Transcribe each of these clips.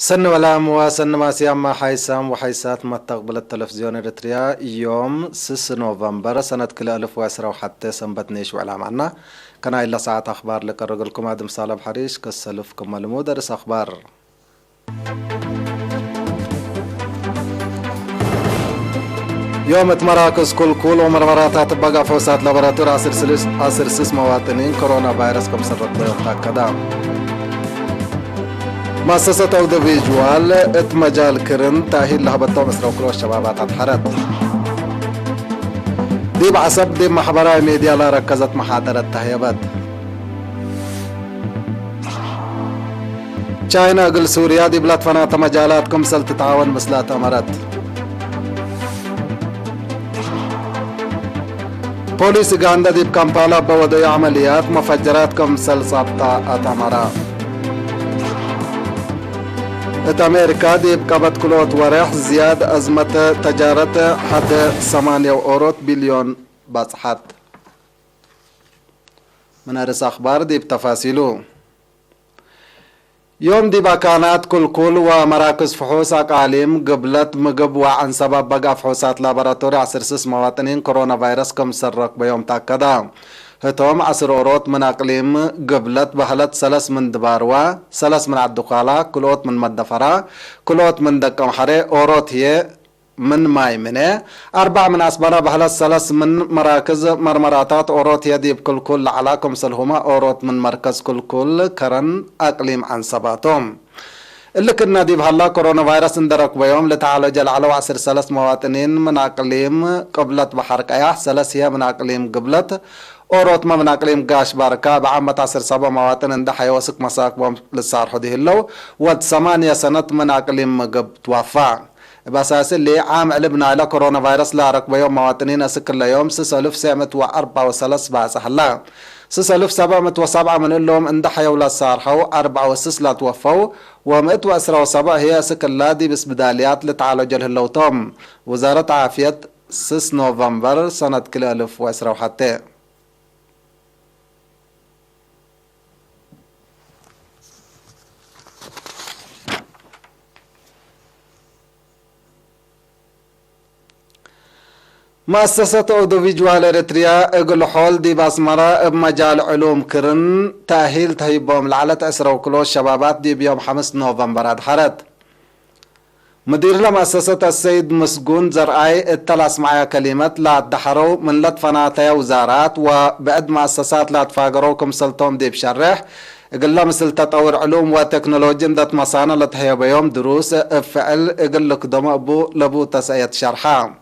سن ولا مواسن ما سيما حيسام وحيسات ما تقبل التلفزيون الريتريا يوم 6 نوفمبر سنة كل 1010 وحتى سنبت نيش وعلا معنا كان إلا ساعة أخبار لك الرجلكم آدم صالح حريش كسلفكم المدرس أخبار يوم مراكز كل ومرمراتات بقى فوسات لابراتور عصر سيس مواطنين كورونا فيروس كم سرق بيوم تاكدا مؤسسة أوديفيجوال اتمجال كرن تأهيل لها بطو مصر وكل الشبابات الحرد دي بعصب دي محبرة ميديا لا ركزت محاضرة تهيبات چاينا قل سوريا دي بلاد فنات مجالات كمسل تتعاون مسلات أمرت بوليس غاندا دي بكامبالا بوضع عمليات مفجرات كمسل صابطة أتمرا أمريكا دي بقبض كلوت ورح زياد أزمة تجارة حد 8 بليون بصحت من أرس أخبار دي بتفاصيله يوم دي باكانات كل ومراكز فحوص أقاليم قبلت مقب وعن سبب بقى فحوصات لابراتوري عصر سيس مواطنين كورونا فيروس كم سرق بيوم تاكدا هتوم عصر أوروت من أقليم قبلت بحلت سلس من دباروا سلس من عدقالا كلوت من مدفرا كلوت من دكم حري أوروت هي من ماي منه 4 من أسبرا بحلت سلس من مراكز مرمراتات أوروت يدي بكل علاكم سلهما أوروت من مركز كل كرن أقليم عن سباتهم اللي كنا دي بهلا كورونا فيروس اندرك بيوم لتعالج على عصر 3 مواطنين من أقليم قبلت بحر قياح 3 هي من أقليم قبلت أوروت ما من أقليم قاش باركا بعمة عصر 7 مواطن اندح يوسك مساك بهم للصار حديه اللو ود 8 سنة من أقليم قب توفى بأساس اللي عام علبنا على كورونا فيروس لا ركب يوم مواطنين أسكر ليوم 6,704 بعصح الله 6,707 من اللهم اندح يولا صارحوا 4 لا توفوا و117 هي سكر لادي بس بداليات لتعالج الهلوتهم وزارة عافية 6 نوفمبر سنة كل 1010 وحتى مؤسسة أوديفيجوال إريتريا اقل حول دي باسمرة بمجال علوم كرن تأهيل تهيبهم لعلة أسرة وكلو الشبابات دي بيوم 5 نوفمبر أدحرت مدير لمؤسسة السيد مسجون زرعي اتلس معايا كلمة لا تدحروا من لطفناتي وزارات وبعد مؤسسات لا تفاقروكم سلطهم دي بشرح اقل مثل تطور علوم وتكنولوجيا دات مصانة لتهيب يوم دروس فعل اقل لقدم أبو لبو تسعية شرحا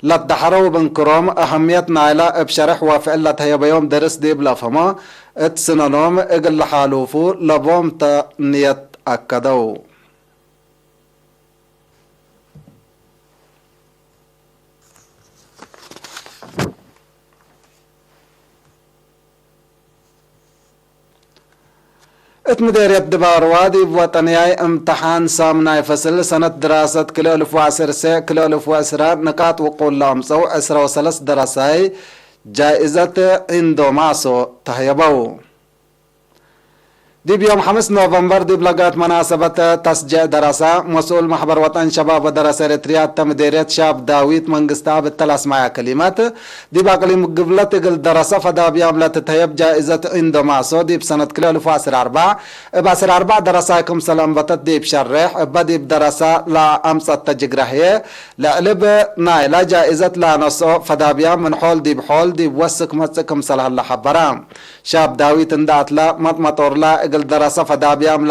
لا تدحروا بنكرم أهميتنا على بشرح وفعلت هي بيوم درس دي بلا فما اتسنانوم اقل حالوفو لبوم تنيت أكدو اتمديرية دبار وادي بوطنياي امتحان سامناي فصل سنة دراسة كل 1010 كل 1010 نقاط وقول لهم سو 13 دراساي جائزة اندوماسو تهيبو دي بيوم 5 نوفمبر دي بلغات مناسبة تسجيل دراسة مسؤول محبر وطن شباب ودراسة إريتريا تمديرية شاب داويت منقستا بالتلاس معي كلمات دي باقلي مقبلة تقل دراسة فدا بيوم لا تتهيب جائزة اندوماسو دي بسنة كل 1004 باسر 4 دراسة كم سلام بطت دي بشرح بدي بدراسة لا أمسة تجقرحية لعلب نايلة جائزة لا نصو فدا بيوم من حول دي بحول دي بوسك مسكم سلام لحبرام شاب داويت اندات لا مطمطور لا دراسة فدابيام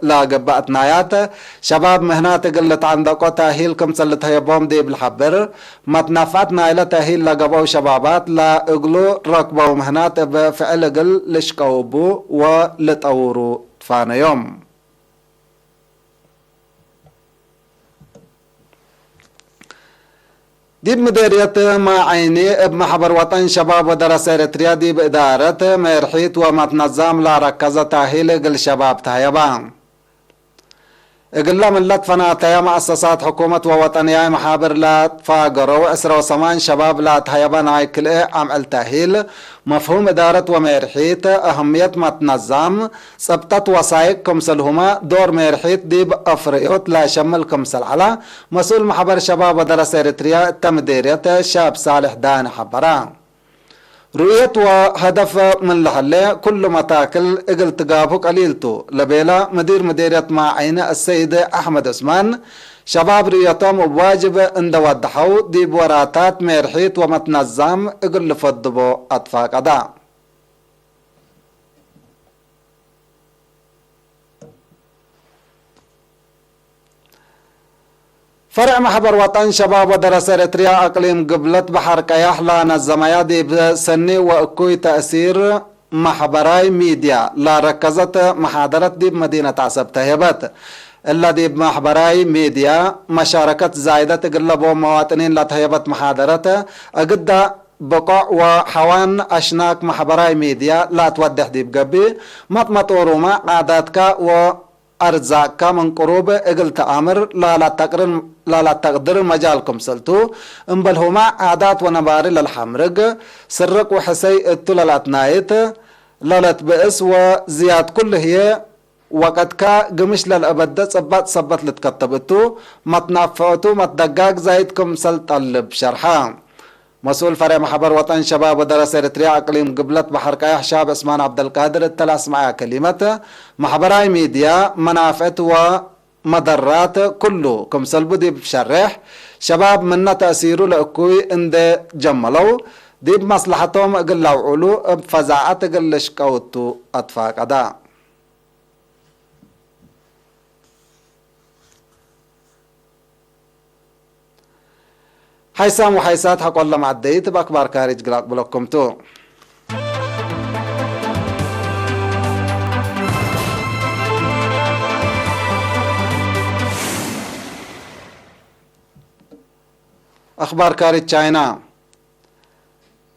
لا قبأت نايات شباب مهنات قلت عندكو تأهيل كم سلت هيبوم دي بالحبر متنافاتنا إلى تأهيل لقبو شبابات لا اقلو ركبو مهنات بفعل قل لشكوبو ولتأورو فانا يوم دي بمديرية ما عيني بمحبر وطن شباب ودراسة إريتريا دي بإدارة ميرحيت وما تنظم لا ركزة تأهيل قل شباب تهيبان اقلا من لطفنا مؤسسات حكومة ووطنية محابر لا تفاقروا 28 شباب لا تهيبان هاي كل عم التأهيل مفهوم إدارة وميرحيت أهمية ما تنظم سبتت وسائق كمسلهما دور ميرحيت ديب أفريقيا لا شمل كمسل على مسؤول محبر شباب ودرس إريتريا التمديرية شاب صالح دان حبران رؤية وهدف من لحلة كل متاكل اقل تقابه قليلتو لبيلا مديرية مع عين السيد أحمد عثمان شباب رؤيتهم بواجب اند ودحو دي بوراتات ميرحيت ومتنظم اقل لفضبو أطفاق أدا فرع محبر وطن شباب ودرس إريتريا أقليم قبلت بحر كياح لا نظميا دي بسني وأكوي تأثير محبراي ميديا لا ركزت محاضرة دي بمدينة عصب تهيبت إلا دي بمحبراي ميديا مشاركة زايدة تقلبوا مواطنين لا تهيبت محاضرة أقد بقع وحوان أشناك محبراي ميديا لا تودح دي بقبي مطمط وروما عاداتك و أرزاق من قروب اقل تآمر لا تقدر مجالكم سلتو انبل هما عادات ونباري للحمرق سرق وحسي التلالات نايت لالت بئس وزياد كل هي وقت كا قمش للأبد صبت لتكتبتو متنافعتو متدقاق زايدكم سلط اللب شرحان مسؤول فرع محبر وطن شباب ودرس إريتريا أقليم قبلت بحر كايح شاب عثمان عبد القادر التلاس معي كلمة محبراي ميديا منافعت ومضرات كله كم سلبو دي بشرح شباب منا تأثيرو لأكوي اند جملو دي بمصلحتهم اقل لوعولو بفزاعات اقل لشكوتو أطفاق أدا حيسام وحيسات حق الله معديت بأكبر كارج قلاق بلوكم تو أخبار كارج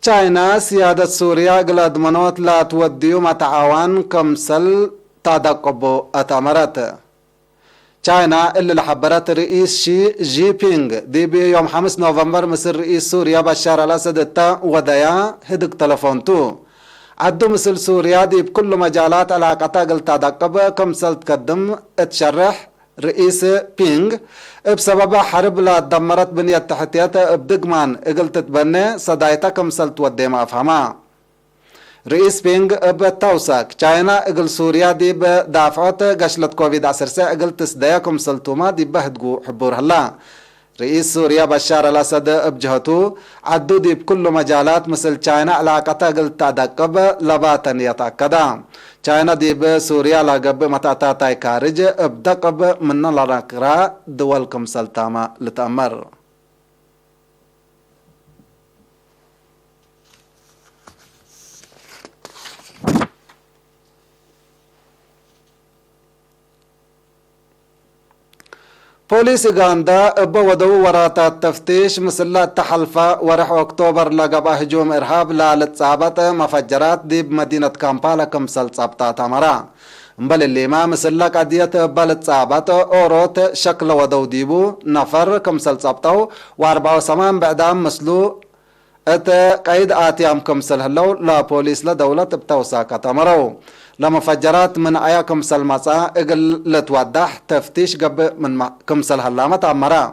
تشاينا سيادة سوريا قلاد منوت لا توديو متعاون كمسل تدقبو أتمرت تشاينا اللي لحبرت رئيس شي جي بينغ دي بي يوم 5 نوفمبر مصر رئيس سوريا بشار الأسد التا وديا هدك تلفونتو عدو مثل سوريا دي بكل مجالات علاقتها قلت تدقب كمسل تقدم اتشرح رئيس بينغ بسبب حرب لا دمرت بنية تحتيات بدقمان قلت تبني صدايتا كمسل تودي ما أفهمها رئيس بينغ بتوساك تشاينا اقل سوريا دي بدافعات قشلت كوفيد 19 اقل تسدايا كمسلتوما دي بهدقو حبور هلا رئيس سوريا بشار الأسد بجهته عدو دي بكل مجالات مثل تشاينا علاقتها اقل تدقب لباتا يتأكدا تشاينا دي بسوريا لاقب متاتاتاي كارج بدقب من لنقرا دول كمسلتاما لتأمر بوليس غاندا ودو وراتا التفتيش مسلا التحلفة ورح أكتوبر لقبا هجوم إرهاب لتصابت مفجرات دي بمدينة كامبالا كمسل صابتا تمرا مبل اللي ما مسلا قضية بلتصابت أوروت شكل ودو ديبو نفر كمسل صابتو واربعو سمان بعدام مسلو ات قيد آتيام كمسل هلو لا بوليس لدولة بتوساكا تمرو لمفجرات من آيا كمسل مسا اقل لتوضح تفتيش قب من كمسل هلامة تأمرا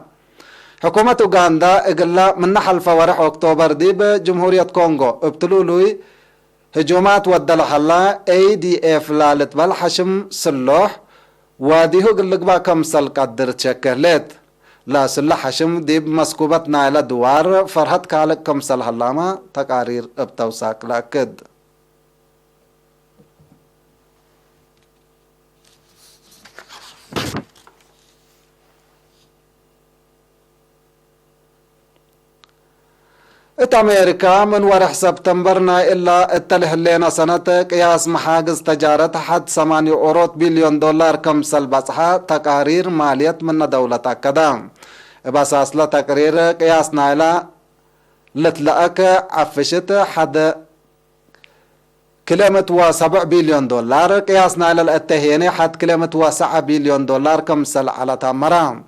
حكومة اوغندا اقل من نحل فورح اكتوبر دي بجمهورية كونغو ابتلولوي هجومات ودل حلا ADF لالتبال حشم سلوح وديهو قلقبا كمسل قدر تشكلت لا سلح حشم دي بمسكوبة نايلة دوار فرحت كالك كمسل هلامة تقارير ابتوساك لأكد أمريكا من ورح سبتمبرنا إلا اتله لنا سنة قياس محاجز تجارة حد 8 بليون دولار كمسل بصحة تقارير مالية من دولة كدام بس أصلا تقرير قياس نايلا لتلقك عفشت حد كلمة و7 بليون دولار قياسنا على الاتهيني حد كلمة و7 بليون دولار كمسل على تامرام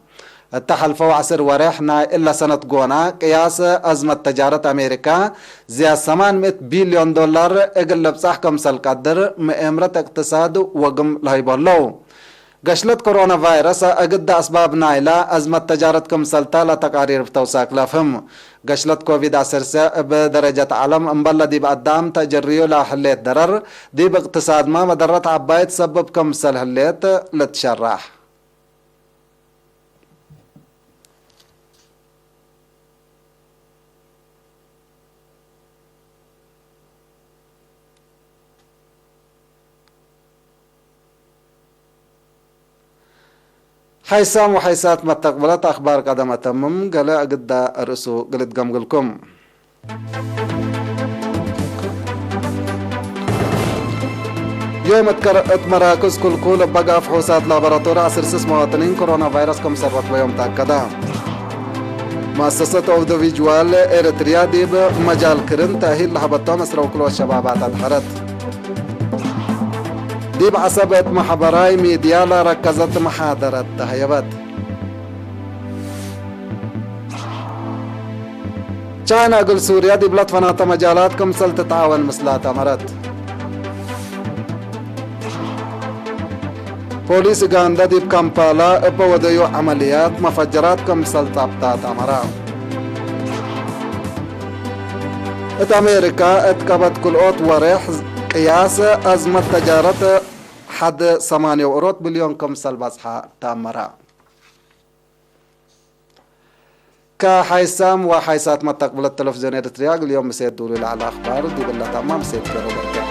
التحلفوا عسر وريحنا إلا سنة قونا قياس أزمة تجارة أمريكا زي 800 بليون دولار اقلب صح كمسل قدر مئمرة اقتصاد وقم لهيبولو قشلت كورونا فيروس أقد أسباب نايلة أزمة تجارة كمسلتا لتقارير بتوساك لفهم قشلت كوفيد 19 بدرجة عالم انبلا دي بقدام تجريو لحليت درر دي باقتصاد ما مدرت عبايت سبب كمسل هليت لتشرح حيسام وحيسات ما تقبلت أخبار قدم تمم قال قد الرسو قلت قمقلكم يوم مراكز كل بقى فحوصات لابراتور عسر سس مواطنين كورونا فيروس كم سرت ويوم تأكدا مؤسسة أودو فيجوال إريتريا دي بمجال كرن تأهيل لحبطة مصر وكل الشبابات الحرت دي بعصبت محبراي ميديالا ركزت محاضرة تهيبت شانا قل سوريا دي بلاد فناطة مجالات كمسل تتعاون مسلاتا مرت بوليس غاندا دي بكامبالا بوديو عمليات مفجرات كمسل تابتات امرا ات امريكا اتكبت كل اوت وريح قياس أزمة تجارة حد 8 بليون كمسل بصحة تامرا كحيسام وحيسات ما تقبل التلفزيون الرياض اليوم مسيد دوري على الأخبار دي بالله تمام مسيد كيرو